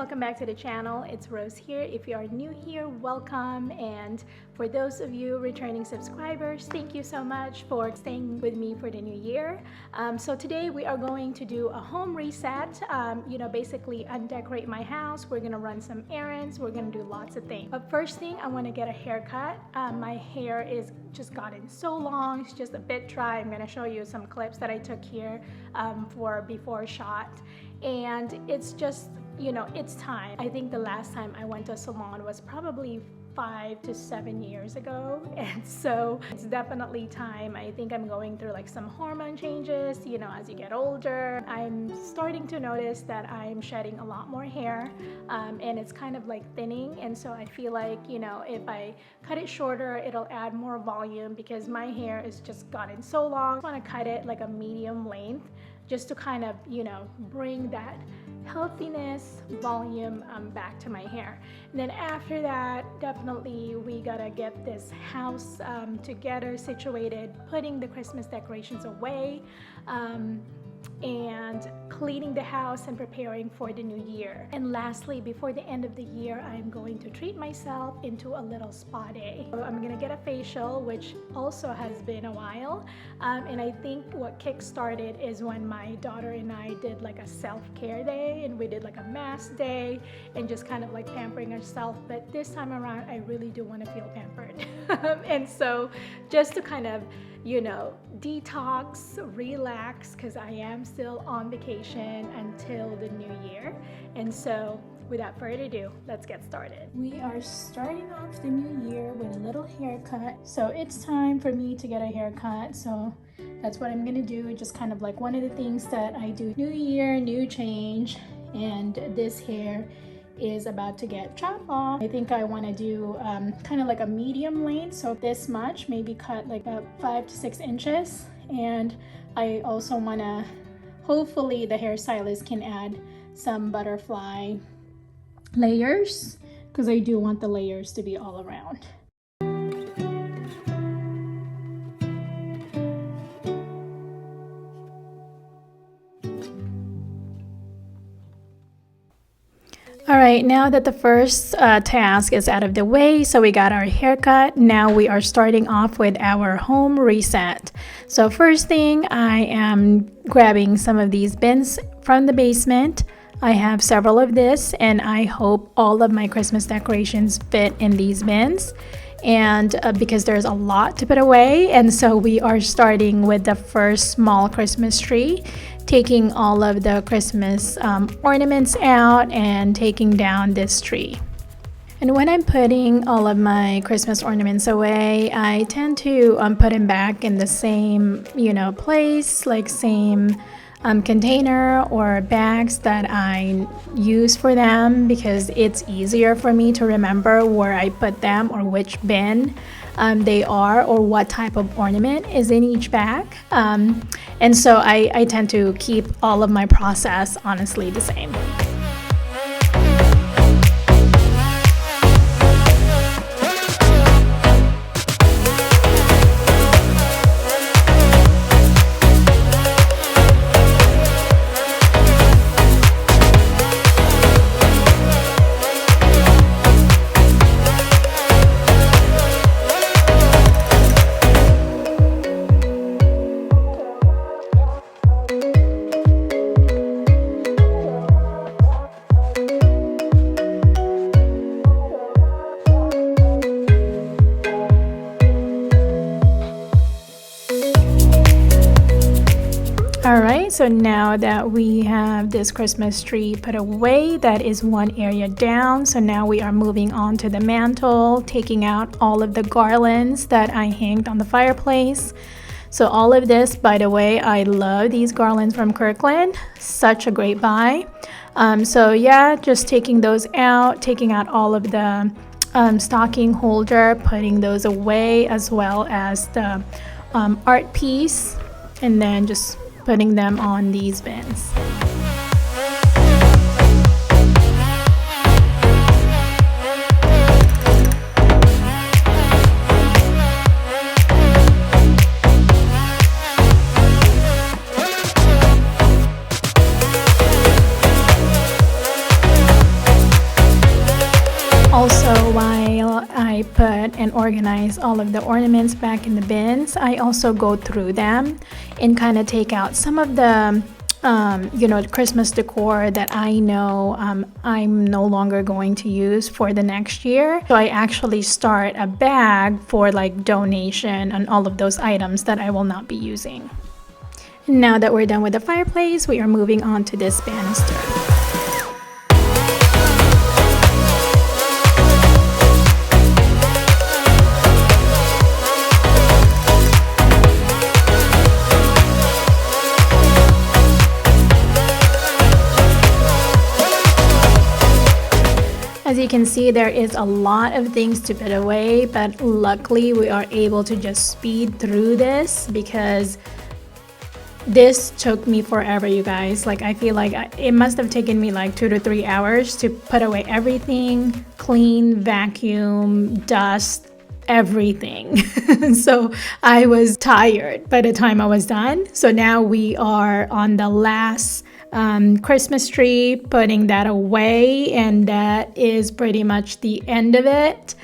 welcome back to the channel. It's Rose here. If you are new here, welcome, and for those of you returning subscribers, thank you so much for staying with me for the new year. So today we are going to do a home reset, basically undecorate my house. We're gonna run some errands, we're gonna do lots of things. But first thing, I want to get a haircut. My hair is just gotten so long, it's just a bit dry. I'm gonna show you some clips that I took here for before shot, and it's just, it's time. I think the last time I went to a salon was probably 5 to 7 years ago, and so it's definitely time. I think I'm going through like some hormone changes, as you get older. I'm starting to notice that I'm shedding a lot more hair, and it's kind of like thinning, and so I feel like, if I cut it shorter, it'll add more volume because my hair is just gotten so long. I want to cut it like a medium length just to kind of, bring that healthiness, volume back to my hair. And then after that, definitely we gotta get this house together, situated, putting the Christmas decorations away, and cleaning the house and preparing for the new year. And lastly, before the end of the year, I'm going to treat myself into a little spa day. So I'm gonna get a facial, which also has been a while, and I think what kick-started is when my daughter and I did like a self-care day, and we did like a mask day and just kind of like pampering ourselves. But this time around, I really do want to feel pampered. And so just to kind of detox, relax, because I am still on vacation until the new year. And so without further ado, let's get started. We are starting off the new year with a little haircut. So it's time for me to get a haircut. So that's what I'm gonna do. Just kind of like one of the things that I do. New year, new change. And this hair is about to get chopped off. I think I want to do kind of like a medium length, so this much, maybe cut like about 5 to 6 inches. And I also want to, hopefully the hairstylist can add some butterfly layers, because I do want the layers to be all around. All right, now that the first task is out of the way, so we got our haircut, now we are starting off with our home reset. So first thing, I am grabbing some of these bins from the basement. I have several of this, and I hope all of my Christmas decorations fit in these bins. And because there's a lot to put away, and so we are starting with the first small Christmas tree, taking all of the Christmas ornaments out and taking down this tree. And when I'm putting all of my Christmas ornaments away, I tend to put them back in the same place, like same container or bags that I use for them, because it's easier for me to remember where I put them or which bin they are, or what type of ornament is in each bag. And so I tend to keep all of my process honestly the same. Alright, so now that we have this Christmas tree put away, that is one area down. So now we are moving on to the mantle, taking out all of the garlands that I hanged on the fireplace. So all of this, by the way, I love these garlands from Kirkland. Such a great buy. So yeah, just taking those out, taking out all of the stocking holder, putting those away, as well as the art piece, and then just putting them on these bins. organize all of the ornaments back in the bins, I also go through them and kind of take out some of the Christmas decor that I know I'm no longer going to use for the next year. So I actually start a bag for like donation on all of those items that I will not be using. Now that we're done with the fireplace, we are moving on to this banister. As you can see, there is a lot of things to put away, but luckily we are able to just speed through this because this took me forever, you guys. Like, I feel like it must have taken me like 2 to 3 hours to put away everything, clean, vacuum, dust, everything. So I was tired by the time I was done. So now we are on the last Christmas tree, putting that away, and that is pretty much the end of it.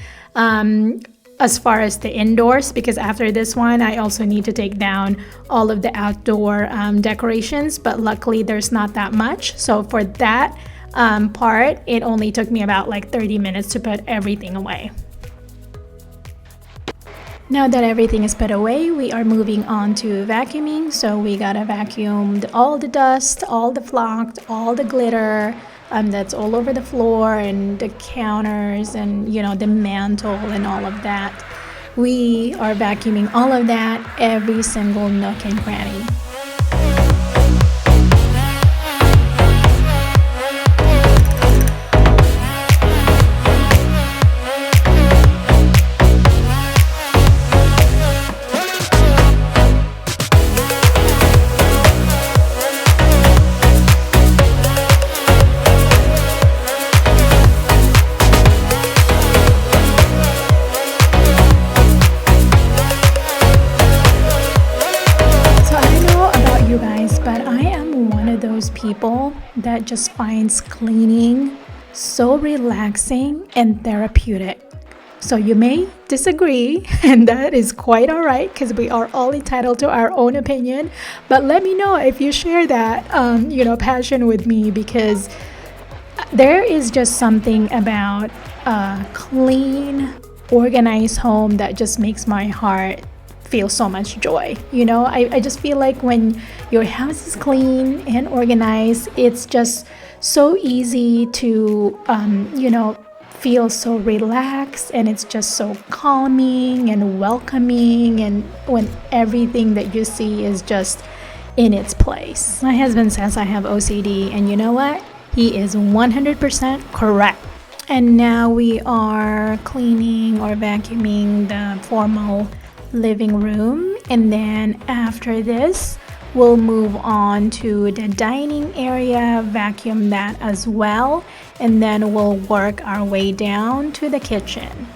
As far as the indoors, because after this one I also need to take down all of the outdoor decorations, but luckily there's not that much. So for that part, it only took me about like 30 minutes to put everything away. Now that everything is put away, we are moving on to vacuuming. So we gotta vacuum all the dust, all the flock, all the glitter that's all over the floor and the counters and the mantle and all of that. We are vacuuming all of that, every single nook and cranny. People that just finds cleaning so relaxing and therapeutic. So you may disagree, and that is quite all right, because we are all entitled to our own opinion. But let me know if you share that passion with me, because there is just something about a clean, organized home that just makes my heart feel so much joy. I just feel like when your house is clean and organized, it's just so easy to feel so relaxed, and it's just so calming and welcoming, and when everything that you see is just in its place. My husband says I have OCD, and you know what? He is 100% correct. And now we are cleaning or vacuuming the formal living room, and then after this we'll move on to the dining area, vacuum that as well, and then we'll work our way down to the kitchen.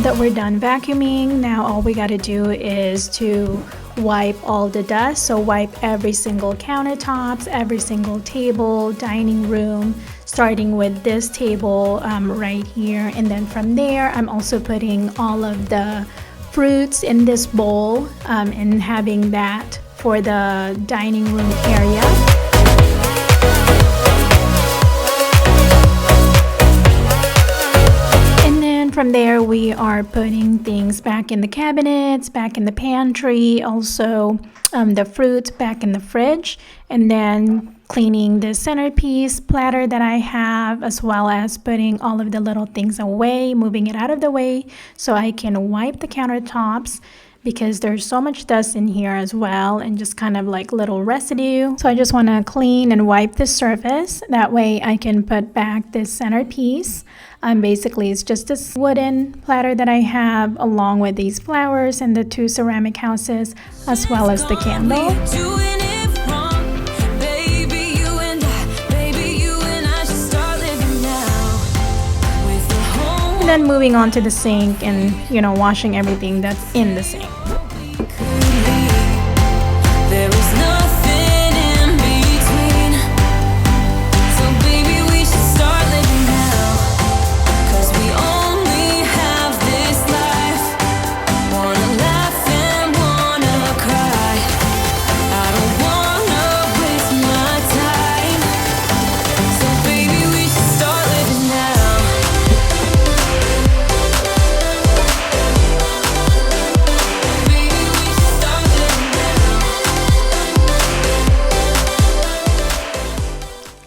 That we're done vacuuming, now all we got to do is to wipe all the dust. So wipe every single countertops, every single table, dining room, starting with this table right here, and then from there I'm also putting all of the fruits in this bowl and having that for the dining room area. From there, we are putting things back in the cabinets, back in the pantry, also the fruit back in the fridge, and then cleaning the centerpiece platter that I have, as well as putting all of the little things away, moving it out of the way so I can wipe the countertops, because there's so much dust in here as well and just kind of like little residue. So I just want to clean and wipe the surface. That way I can put back this centerpiece. Basically it's just this wooden platter that I have along with these flowers and the 2 ceramic houses as well as the candle. And then moving on to the sink and, you know, washing everything that's in the sink.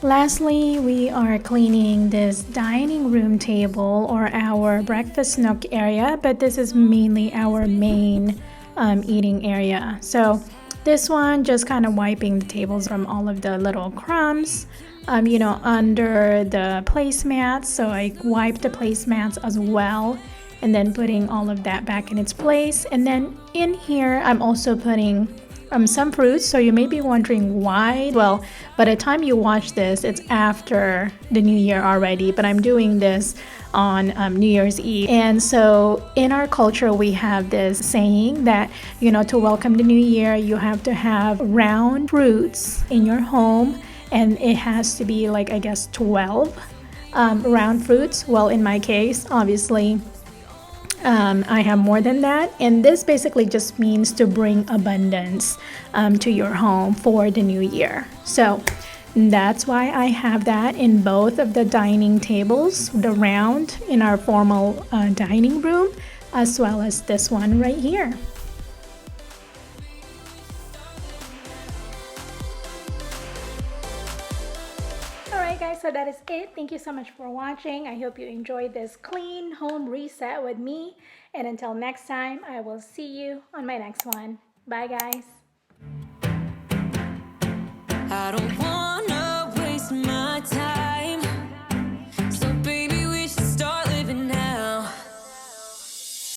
Lastly, we are cleaning this dining room table or our breakfast nook area, but this is mainly our main eating area. So this one, just kind of wiping the tables from all of the little crumbs, you know, under the placemats. So I wiped the placemats as well, and then putting all of that back in its place. And then in here, I'm also putting some fruits. So you may be wondering why. Well, by the time you watch this, it's after the new year already, but I'm doing this on New Year's Eve. And so in our culture, we have this saying that, you know, to welcome the new year, you have to have round fruits in your home, and it has to be like, I guess, 12 round fruits. Well, in my case, obviously, I have more than that, and this basically just means to bring abundance to your home for the new year. So that's why I have that in both of the dining tables, the round in our formal dining room, as well as this one right here. Guys, so that is it. Thank you so much for watching. I hope you enjoyed this clean home reset with me, and until next time, I will see you on my next one. Bye guys. I don't want